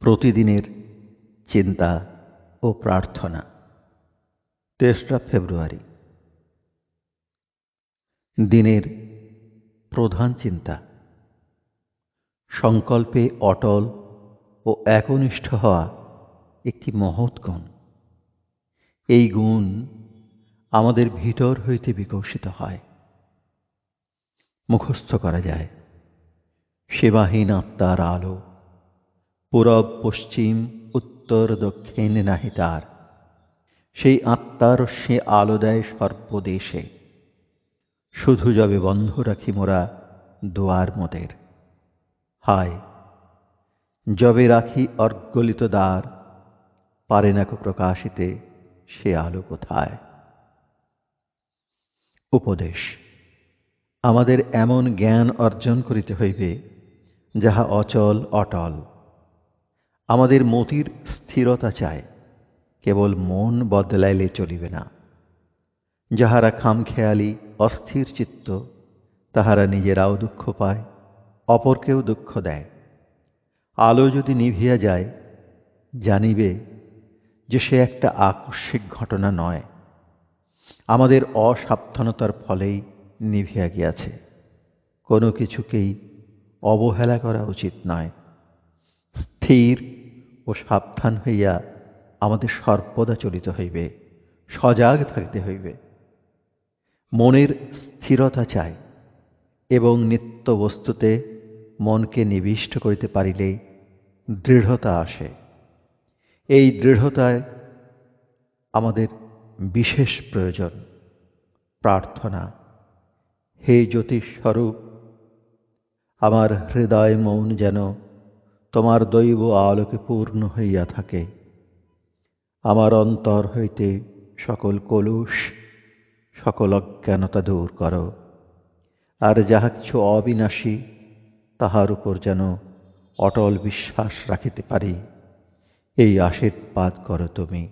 প্রতিদিনের চিন্তা ও প্রার্থনা। 3রা ফেব্রুয়ারি। দিনের প্রধান চিন্তা, সংকল্পে অটল ও একনিষ্ঠ হওয়া একটি মহৎ গুণ। এই গুণ আমাদের ভিতর হইতে বিকশিত হয়, মুখস্থ করা যায়। সীমাহীন আত্মার আলো, পূরব পশ্চিম উত্তর দক্ষিণ নাহি তার। সেই আত্মার সে আলো দেয় সর্বদেশে, শুধু যবে বন্ধ রাখি মোরা দুয়ার মোদের। হায়, যবে রাখি অর্গলিত দ্বার, পারে না কো প্রকাশিতে সে আলো কোথায়। উপদেশ, আমাদের এমন জ্ঞান অর্জন করিতে হইবে যাহা অচল অটল। আমাদের মতির স্থিরতা চায়, কেবল মন বদলাইলে চলিবে না। যাহারা খামখেয়ালি অস্থির চিত্ত, তাহারা নিজেরাও দুঃখ পায়, অপরকেও দুঃখ দেয়। আলো যদি নিভিয়া যায়, জানিবে যে সে একটা আকস্মিক ঘটনা নয়, আমাদের অসাবধানতার ফলেই নিভিয়া গিয়াছে। কোনো কিছুকেই অবহেলা করা উচিত নয়। স্থির ও সাবধান হইয়া আমাদের সর্বদা চলিতে হইবে, সজাগ থাকিতে হইবে। মনের স্থিরতা চাই, এবং নিত্য বস্তুতে মনকে নিবিষ্ট করিতে পারিলে দৃঢ়তা আসে। এই দৃঢ়তায় আমাদের বিশেষ প্রয়োজন প্রার্থনা। হে জ্যোতিস্বরূপ, আমার হৃদয় মন যেন তোমার দৈব আলোকে পূর্ণ হইয়া থাকে। আমার অন্তর হইতে সকল কলুষ, সকল অজ্ঞানতা দূর করো। আর যাহা কিছু অবিনাশী, তাহার উপর যেন অটল বিশ্বাস রাখিতে পারি, এই আশীর্বাদ করো তুমি।